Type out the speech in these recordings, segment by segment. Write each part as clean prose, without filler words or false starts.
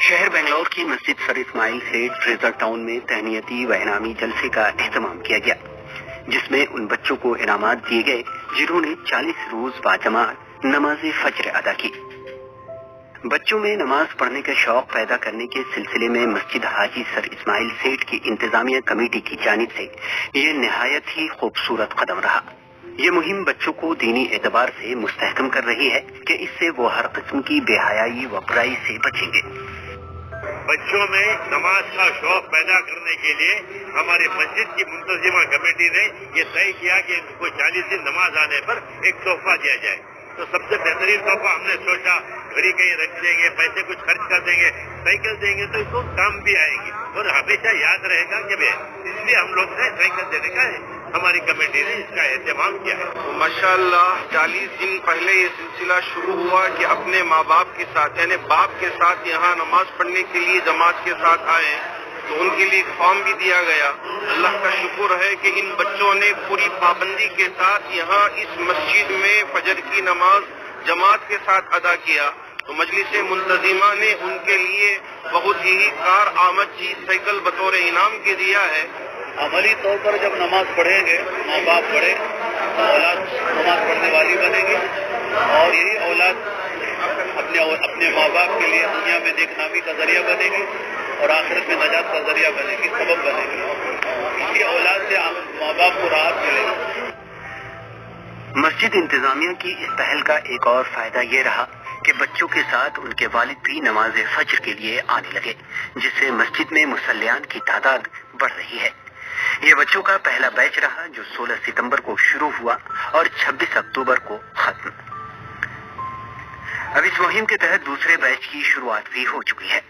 शहर बेंगलोर की मस्जिद सर इस्माइल सेठ फ्रेजर टाउन में तहनीयती व इनामी जलसे का एहतमाम किया गया, जिसमें उन बच्चों को इनामात दिए गए जिन्होंने 40 रोज बाजमात नमाज फज्र अदा की। बच्चों में नमाज पढ़ने का शौक पैदा करने के सिलसिले में मस्जिद हाजी सर इस्माइल सेठ की इंतजामिया कमेटी की जानिब से ये निहायत ही खूबसूरत कदम रहा। ये मुहिम बच्चों को दीनी एतबार से मुस्तहकम कर रही है कि इससे वो हर किस्म की बेहयाई व बुराई से बचेंगे। बच्चों में नमाज का शौक पैदा करने के लिए हमारे मस्जिद की मुंतजिमा कमेटी ने ये तय किया कि इनको 40 दिन नमाज आने पर एक तोहफा दिया जाए। तो सबसे बेहतरीन तोहफा हमने सोचा, घड़ी कहीं रख देंगे, पैसे कुछ खर्च कर देंगे, साइकिल देंगे तो इसको काम भी आएगी और हमेशा याद रहेगा कि इसलिए हम लोग ने साइकिल देने का हमारी कमेटी ने इसका एहतमाम किया है। तो माशाअल्लाह 40 दिन पहले ये सिलसिला शुरू हुआ कि अपने माँ बाप के साथ यानी बाप के साथ यहाँ नमाज पढ़ने के लिए जमात के साथ आए, तो उनके लिए एक फॉर्म भी दिया गया। अल्लाह का शुक्र है कि इन बच्चों ने पूरी पाबंदी के साथ यहाँ इस मस्जिद में फजर की नमाज जमात के साथ अदा किया। तो मजलिस मुंतजिमा ने उनके लिए बहुत ही कार आमद चीज साइकिल बतौर इनाम के दिया है। अमली तौर पर जब नमाज पढ़ेंगे, माँ बाप पढ़े तो औलाद नमाज पढ़ने वाली बनेगी और यही औलाद अपने माँ बाप के लिए दुनिया में नेकनामी का जरिया बनेगी और आखिरत में नजात का जरिया बनेगी, सबब बनेगी। इसी औलाद से माँ बाप को राहत मिलेगी। मस्जिद इंतजामिया की इस पहल का एक और फायदा ये रहा कि बच्चों के साथ उनके वालिद भी नमाज फज्र के लिए आने लगे, जिससे मस्जिद में मुसल्लियान की तादाद बढ़ रही है। ये बच्चों का पहला बैच रहा जो 16 सितंबर को शुरू हुआ और 26 अक्टूबर को खत्म। अब इस मुहिम के तहत दूसरे बैच की शुरुआत भी हो चुकी है।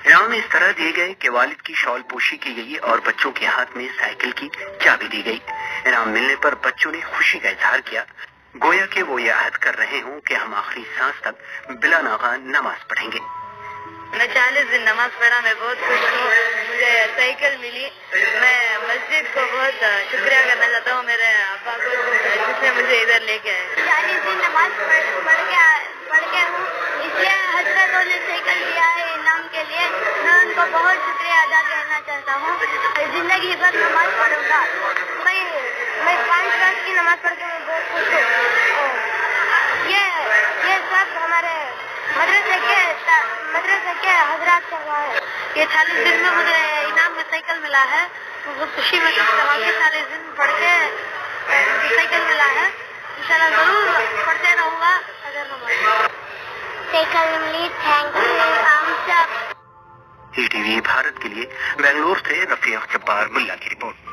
इनाम इस तरह दिए गए कि वालिद की शॉल पोशी की गई और बच्चों के हाथ में साइकिल की चाबी दी गई। इनाम मिलने पर बच्चों ने खुशी का इजहार किया, गोया कि वो ये अहद कर रहे हों कि हम आखिरी सांस तक बिला नागा नमाज पढ़ेंगे। मैं 40 दिन नमाज पढ़ा, मैं बहुत खुश हूँ, मुझे साइकिल मिली। मैं मस्जिद को बहुत शुक्रिया करना चाहता हूँ, मेरे अब्बा को जिसने मुझे इधर लेके आए। 40 दिन नमाज पढ़ के हूँ, इसलिए हजरतों ने साइकिल दिया है इनाम के लिए। मैं उनको बहुत शुक्रिया अदा करना चाहता हूँ। जिंदगी भर नमाज पढ़ूंगा। मैं 5 वक्त की नमाज पढ़ के मैं बहुत खुश हूँ। ये सब हमारे मदरसे के हजरात का हुआ है। ये 40 दिन में मुझे इनाम में साइकिल मिला है, बहुत खुशी में 40 दिन पढ़ के साइकिल मिला है। इंशाल्लाह जरूर पढ़ते रहूँगा अगर नमाज साइकिल मिली। थैंक यू हम सब। ईटीवी भारत के लिए बेंगलोर से रफीक जब्बार मुल्ला की रिपोर्ट।